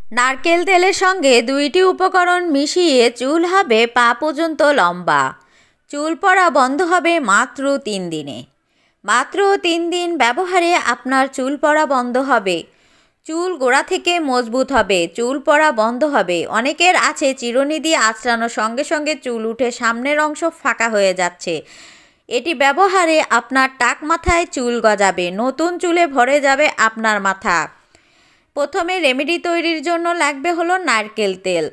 নারকেল তেলের সঙ্গে দুইটি উপকরণ মিশিয়ে চুল হবে পা পর্যন্ত লম্বা। চুল পড়া বন্ধ হবে মাত্র 3 দিনে। মাত্র 3 দিন ব্যবহারে আপনার চুল পড়া বন্ধ হবে। চুল গোড়া থেকে মজবুত হবে, চুল পড়া বন্ধ হবে। অনেকের আছে চিরুনি দিয়ে আঁচড়ানোর সঙ্গে সঙ্গে চুল উঠে সামনের অংশ ফাঁকা হয়ে যাচ্ছে। এটি ব্যবহারে আপনার টাক মাথায় চুল গজাবে, নতুন চুলে ভরে যাবে আপনার মাথা। প্রথমে রেমেডি তৈরির জন্য লাগবে হলো নারকেল তেল।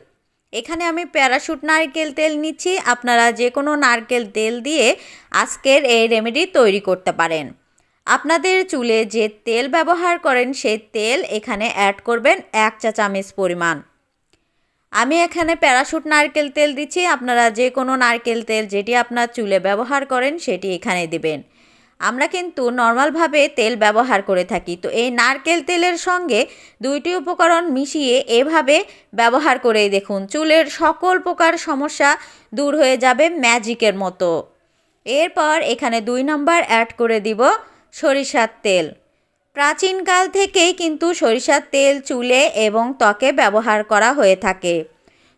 এখানে আমি প্যারাশুট নারকেল তেল নিচ্ছি। আপনারা যে কোনো নারকেল তেল দিয়ে আজকের এই রেমেডি তৈরি করতে পারেন। আপনাদের চুলে যে তেল ব্যবহার করেন সেই তেল এখানে অ্যাড করবেন 1 চা চামচ পরিমাণ। আমি এখানে প্যারাশুট নারকেল তেল দিচ্ছি। আপনারা যে কোনো নারকেল তেল যেটি আপনার চুলে ব্যবহার করেন সেটি এখানে দিবেন। আমরা কিন্তু নর্মালভাবে তেল ব্যবহার করে থাকি, তো এই নারকেল তেলের সঙ্গে দুইটি উপকরণ মিশিয়ে এভাবে ব্যবহার করেই দেখুন, চুলের সকল প্রকার সমস্যা দূর হয়ে যাবে ম্যাজিকের মতো। এরপর এখানে 2 নম্বর অ্যাড করে দিব সরিষার তেল। প্রাচীনকাল থেকেই কিন্তু সরিষার তেল চুলে এবং ত্বকে ব্যবহার করা হয়ে থাকে।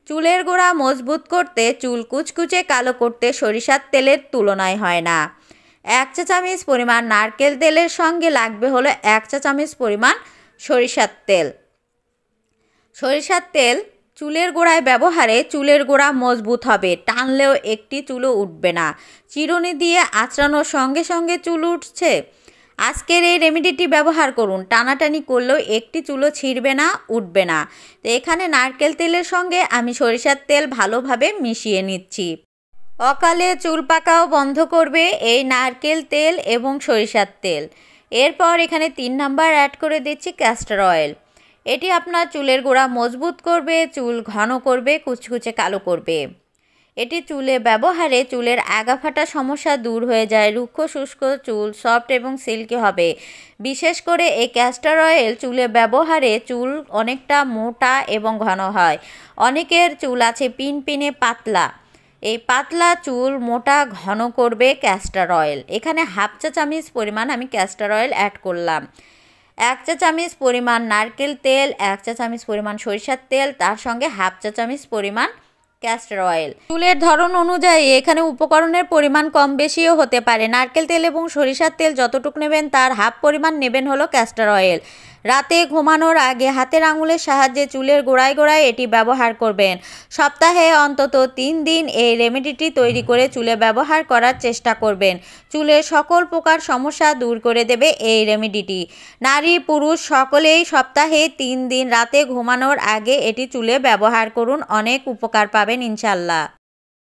চুলের গোড়া মজবুত করতে, চুল কুচকুচে কালো করতে সরিষার তেলের তুলনায় হয় না। 1 চা চামচ পরিমাণ নারকেল তেলের সঙ্গে লাগবে হলো 1 চা চামচ পরিমাণ সরিষার তেল। সরিষার তেল চুলের গোড়ায় ব্যবহারে চুলের গোড়া মজবুত হবে, টানলেও একটি চুলও উঠবে না। চিরুনি দিয়ে আঁচড়ানোর সঙ্গে সঙ্গে চুল উঠছে। আজকের এই রেমেডিটি ব্যবহার করুন, টানাটানি করলেও একটি চুলও ছিঁড়বে না, উঠবে না। তো এখানে নারকেল তেলের সঙ্গে আমি সরিষার তেল ভালোভাবে মিশিয়ে নিচ্ছি। অকালে চুল পাকাও বন্ধ করবে এই নারকেল তেল এবং সরিষার তেল। এরপর এখানে 3 নাম্বার অ্যাড করে দিচ্ছি ক্যাস্টর অয়েল। এটি আপনার চুলের গোড়া মজবুত করবে, চুল ঘন করবে, কুচকুচে কালো করবে। এটি চুলে ব্যবহারে চুলের আগা ফাটা সমস্যা দূর হয়ে যায়, রুক্ষ শুষ্ক চুল সফট এবং সিল্কি হবে। বিশেষ করে এই ক্যাস্টর অয়েল চুলে ব্যবহারে চুল অনেকটা মোটা এবং ঘন হয়। অনেকের চুল আছে পিনপিনে পাতলা, এই পাতলা চুল মোটা ঘন করবে ক্যাস্টর অয়েল। এখানে 1/2 চা চামচ পরিমাণ আমি ক্যাস্টর অয়েল অ্যাড করলাম। 1 চা চামচ পরিমাণ নারকেল তেল, 1 চা চামচ পরিমাণ সরিষার তেল, তার সঙ্গে 1/2 চা চামচ পরিমাণ ক্যাস্টর অয়েল। চুলের ধরন অনুযায়ী এখানে উপকরণের পরিমাণ কম বেশিও হতে পারে। নারকেল তেল এবং সরিষার তেল যতটুকু নেবেন তার হাফ পরিমাণ নেবেন হলো ক্যাস্টর অয়েল। রাতে ঘুমানোর আগে হাতের আঙুলের সাহায্যে চুলের গোড়ায় গোড়ায় এটি ব্যবহার করবেন। সপ্তাহে অন্তত 3 দিন এই রেমেডিটি তৈরি করে চুলে ব্যবহার করার চেষ্টা করবেন। চুলের সকল প্রকার সমস্যা দূর করে দেবে এই রেমেডিটি। নারী পুরুষ সকলেই সপ্তাহে 3 দিন রাতে ঘুমানোর আগে এটি চুলে ব্যবহার করুন, অনেক উপকার পাবেন ইনশাল্লাহ।